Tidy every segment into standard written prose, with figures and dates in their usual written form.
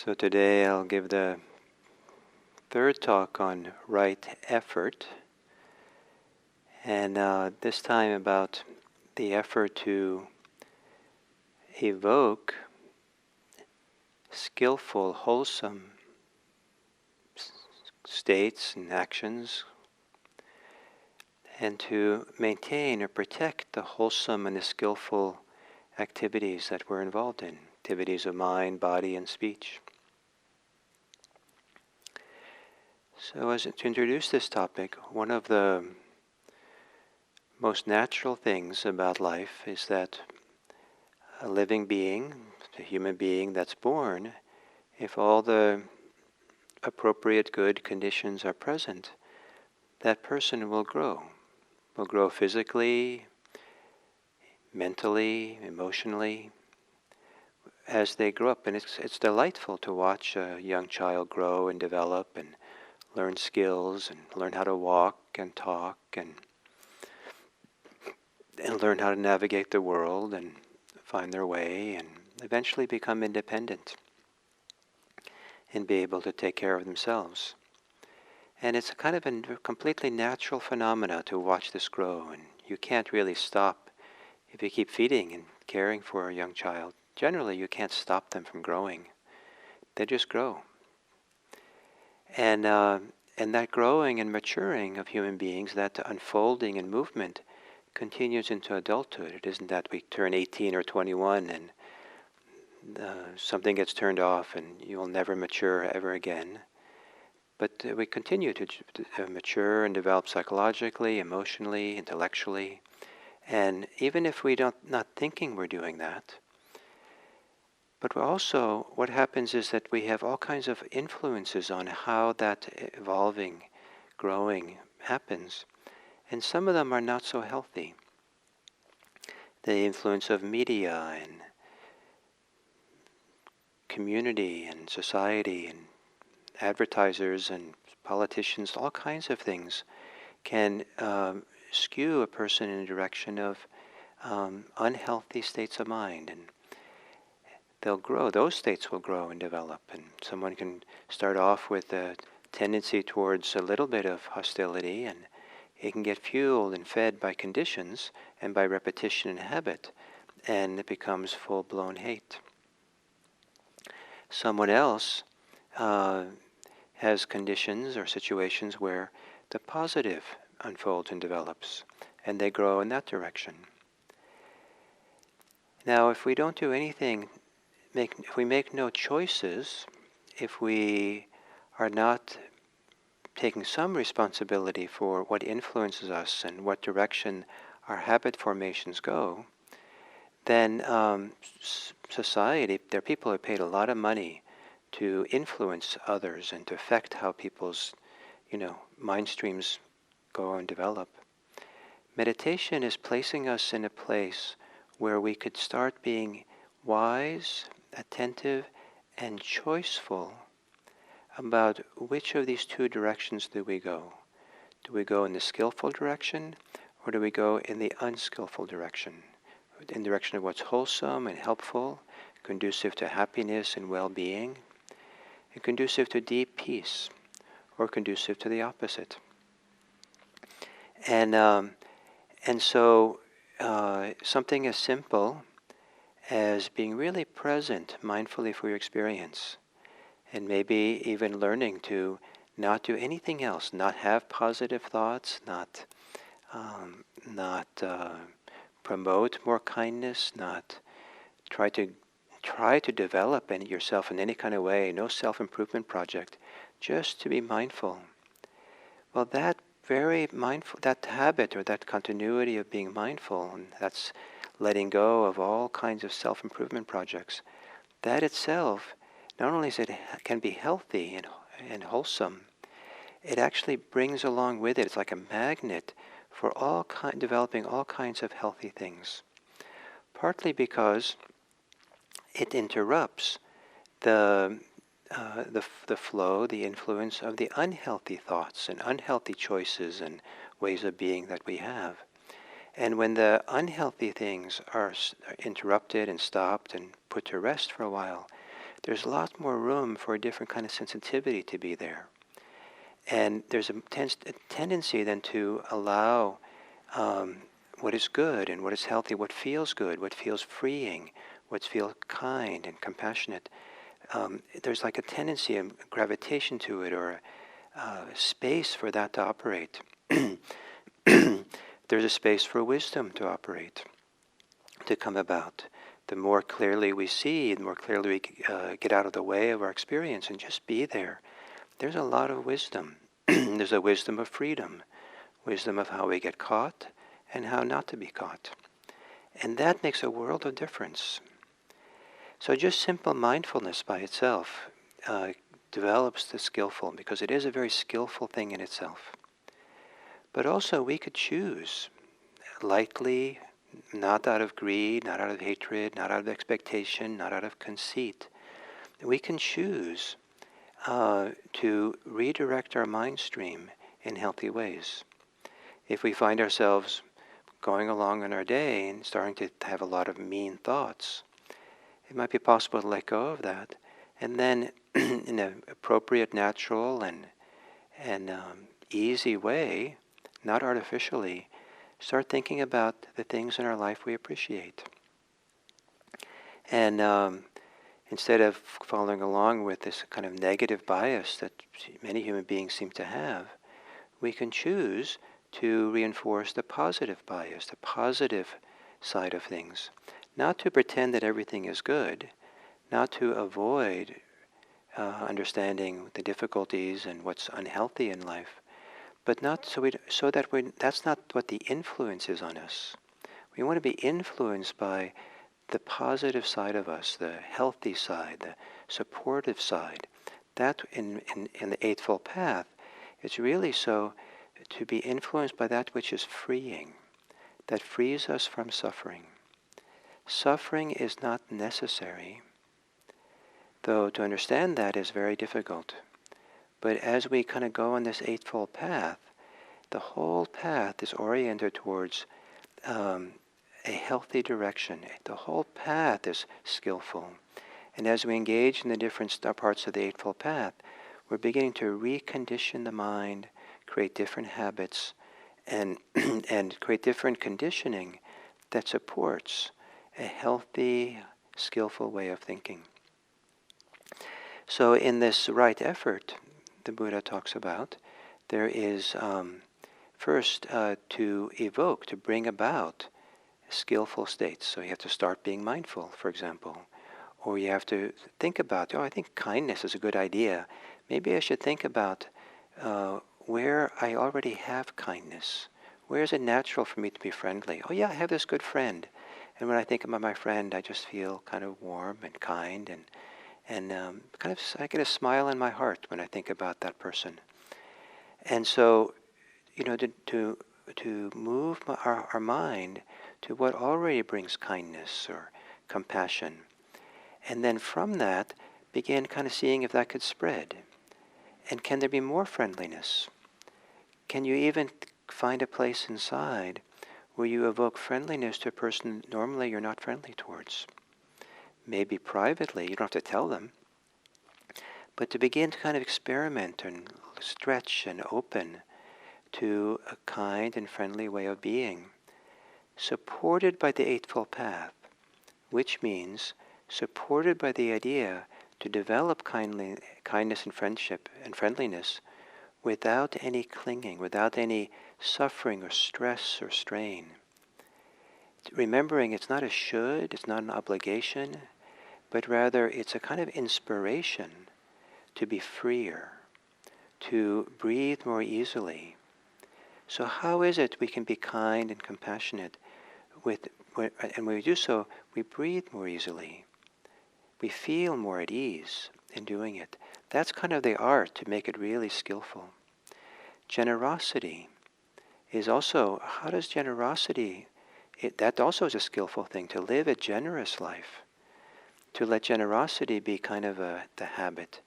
So today I'll give the third talk on right effort, and this time about the effort to evoke skillful, wholesome states and actions, and to maintain or protect the wholesome and the skillful activities that we're involved in, activities of mind, body, and speech. So to introduce this topic, one of the most natural things about life is that a living being, a human being that's born, if all the appropriate good conditions are present, that person will grow. Will grow physically, mentally, emotionally, as they grow up. And it's delightful to watch a young child grow and develop and learn skills and learn how to walk and talk and learn how to navigate the world and find their way and eventually become independent and be able to take care of themselves. And it's a kind of a completely natural phenomena to watch this grow, and you can't really stop if you keep feeding and caring for a young child. Generally, you can't stop them from growing. They just grow. And that growing and maturing of human beings, that unfolding and movement, continues into adulthood. It isn't that we turn 18 or 21 and something gets turned off and you'll never mature ever again. But we continue to mature and develop psychologically, emotionally, intellectually. And even if we not thinking we're doing that, but also what happens is that we have all kinds of influences on how that evolving, growing happens. And some of them are not so healthy. The influence of media and community and society and advertisers and politicians, all kinds of things can skew a person in a direction of unhealthy states of mind. And they'll grow, those states will grow and develop. And someone can start off with a tendency towards a little bit of hostility, and it can get fueled and fed by conditions and by repetition and habit, and it becomes full-blown hate. Someone else has conditions or situations where the positive unfolds and develops, and they grow in that direction. Now, if we don't do anything, if we make no choices, if we are not taking some responsibility for what influences us and what direction our habit formations go, then society, there are people who are paid a lot of money to influence others and to affect how people's, mind streams go and develop. Meditation is placing us in a place where we could start being wise, attentive, and choiceful about which of these two directions do we go. Do we go in the skillful direction, or do we go in the unskillful direction? In the direction of what's wholesome and helpful, conducive to happiness and well-being, and conducive to deep peace, or conducive to the opposite. And so something as simple as being really present mindfully for your experience, and maybe even learning to not do anything else, not have positive thoughts, not promote more kindness, not try to develop yourself in any kind of way, no self-improvement project, just to be mindful. Well, that very mindful, that habit or that continuity of being mindful, and that's letting go of all kinds of self-improvement projects, that itself, not only can be healthy and wholesome, it actually brings along with it, it's like a magnet for developing all kinds of healthy things. Partly because it interrupts the flow, the influence of the unhealthy thoughts and unhealthy choices and ways of being that we have. And when the unhealthy things are interrupted and stopped and put to rest for a while, there's a lot more room for a different kind of sensitivity to be there. And there's a tendency then to allow what is good and what is healthy, what feels good, what feels freeing, what feels kind and compassionate. There's like a tendency, a gravitation to it, or space for that to operate. There's a space for wisdom to operate, to come about. The more clearly we see, the more clearly we get out of the way of our experience and just be there. There's a lot of wisdom. There's a wisdom of freedom, wisdom of how we get caught and how not to be caught. And that makes a world of difference. So just simple mindfulness by itself develops the skillful, because it is a very skillful thing in itself. But also we could choose lightly, not out of greed, not out of hatred, not out of expectation, not out of conceit. We can choose to redirect our mind stream in healthy ways. If we find ourselves going along in our day and starting to have a lot of mean thoughts, it might be possible to let go of that, and then in an appropriate, natural, and easy way, not artificially, start thinking about the things in our life we appreciate. And instead of following along with this kind of negative bias that many human beings seem to have, we can choose to reinforce the positive bias, the positive side of things. Not to pretend that everything is good, not to avoid understanding the difficulties and what's unhealthy in life, but not that's not what the influence is on us. We want to be influenced by the positive side of us, the healthy side, the supportive side. That in the Eightfold Path, it's really so to be influenced by that which is freeing, that frees us from suffering. Suffering is not necessary, though to understand that is very difficult. But as we kind of go on this Eightfold Path, the whole path is oriented towards a healthy direction. The whole path is skillful. And as we engage in the different parts of the Eightfold Path, we're beginning to recondition the mind, create different habits, and and create different conditioning that supports a healthy, skillful way of thinking. So in this right effort, the Buddha talks about, there is first to evoke, to bring about skillful states. So you have to start being mindful, for example. Or you have to think about, I think kindness is a good idea. Maybe I should think about where I already have kindness. Where is it natural for me to be friendly? Oh yeah, I have this good friend. And when I think about my friend, I just feel kind of warm and kind, and kind of I get a smile in my heart when I think about that person. And so, to move our mind to what already brings kindness or compassion, and then from that begin kind of seeing if that could spread. And can there be more friendliness? Can you even find a place inside where you evoke friendliness to a person normally you're not friendly towards? Maybe privately, you don't have to tell them, but to begin to kind of experiment and stretch and open to a kind and friendly way of being, supported by the Eightfold Path, which means supported by the idea to develop kindness and friendship and friendliness without any clinging, without any suffering or stress or strain. Remembering it's not a should, it's not an obligation, but rather it's a kind of inspiration to be freer, to breathe more easily. So how is it we can be kind and compassionate and when we do so, we breathe more easily. We feel more at ease in doing it. That's kind of the art to make it really skillful. Generosity is also, how does generosity, that also is a skillful thing, to live a generous life. To let generosity be kind of the habit.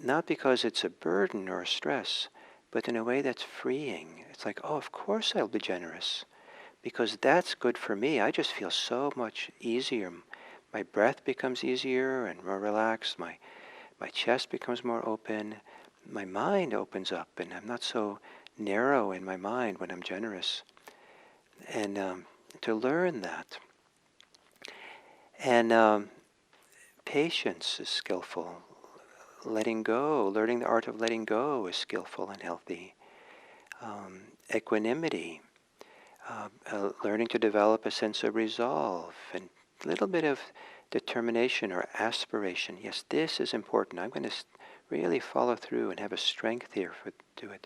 Not because it's a burden or a stress, but in a way that's freeing. It's like, oh, of course I'll be generous, because that's good for me. I just feel so much easier, my breath becomes easier and more relaxed, my chest becomes more open, my mind opens up, and I'm not so narrow in my mind when I'm generous. And to learn that. And patience is skillful. Letting go, learning the art of letting go is skillful and healthy. Equanimity, learning to develop a sense of resolve and a little bit of determination or aspiration. Yes, this is important. I'm going to really follow through and have a strength here to do it.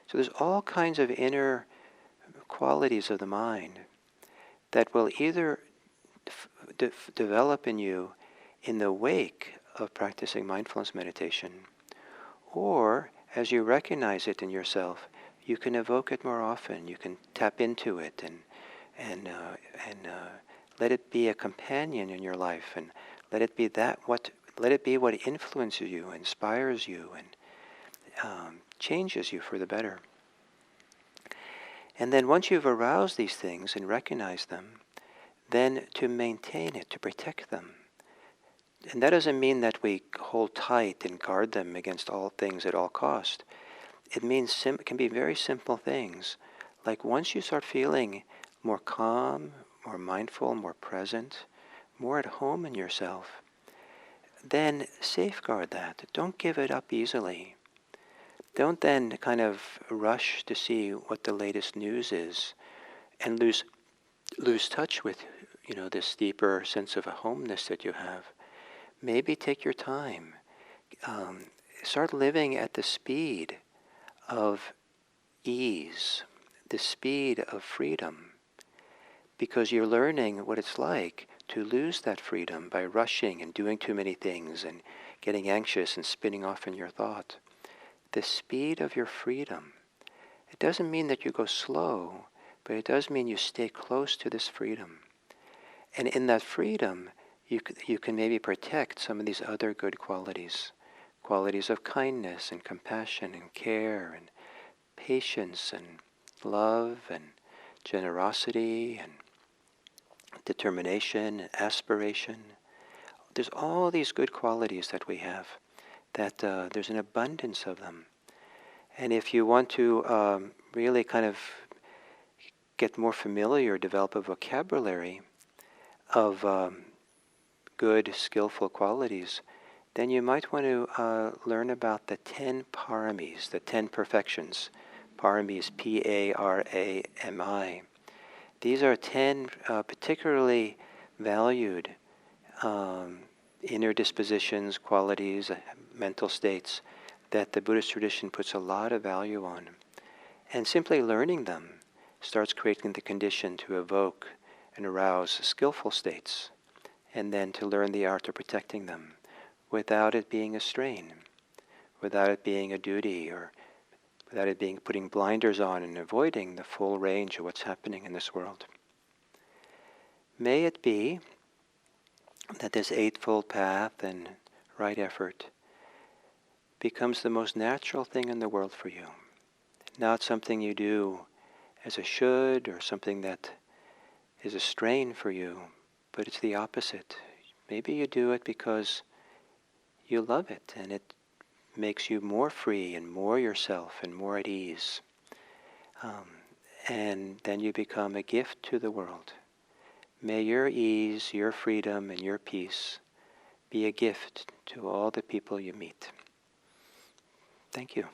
So there's all kinds of inner qualities of the mind that will either develop in you in the wake of practicing mindfulness meditation, or as you recognize it in yourself, you can evoke it more often. You can tap into it and let it be a companion in your life, and let it be what influences you, inspires you, and changes you for the better. And then once you've aroused these things and recognized them, then to maintain it, to protect them. And that doesn't mean that we hold tight and guard them against all things at all cost. It means it can be very simple things. Like once you start feeling more calm, more mindful, more present, more at home in yourself, then safeguard that. Don't give it up easily. Don't then kind of rush to see what the latest news is and lose touch with, this deeper sense of a homeness that you have. Maybe take your time. Start living at the speed of ease, the speed of freedom, because you're learning what it's like to lose that freedom by rushing and doing too many things and getting anxious and spinning off in your thought. The speed of your freedom. It doesn't mean that you go slow, but it does mean you stay close to this freedom. And in that freedom, you can maybe protect some of these other good qualities of kindness and compassion and care and patience and love and generosity and determination and aspiration. There's all these good qualities that we have, that there's an abundance of them. And if you want to really kind of get more familiar, develop a vocabulary of good, skillful qualities, then you might want to learn about the 10 paramis, the 10 perfections. Paramis, P-A-R-A-M-I. These are 10 particularly valued inner dispositions, qualities, mental states that the Buddhist tradition puts a lot of value on. And simply learning them starts creating the condition to evoke and arouse skillful states, and then to learn the art of protecting them without it being a strain, without it being a duty, or without it being putting blinders on and avoiding the full range of what's happening in this world. May it be that this Eightfold Path and right effort becomes the most natural thing in the world for you, not something you do as a should or something that is a strain for you, but it's the opposite. Maybe you do it because you love it and it makes you more free and more yourself and more at ease. And then you become a gift to the world. May your ease, your freedom, and your peace be a gift to all the people you meet. Thank you.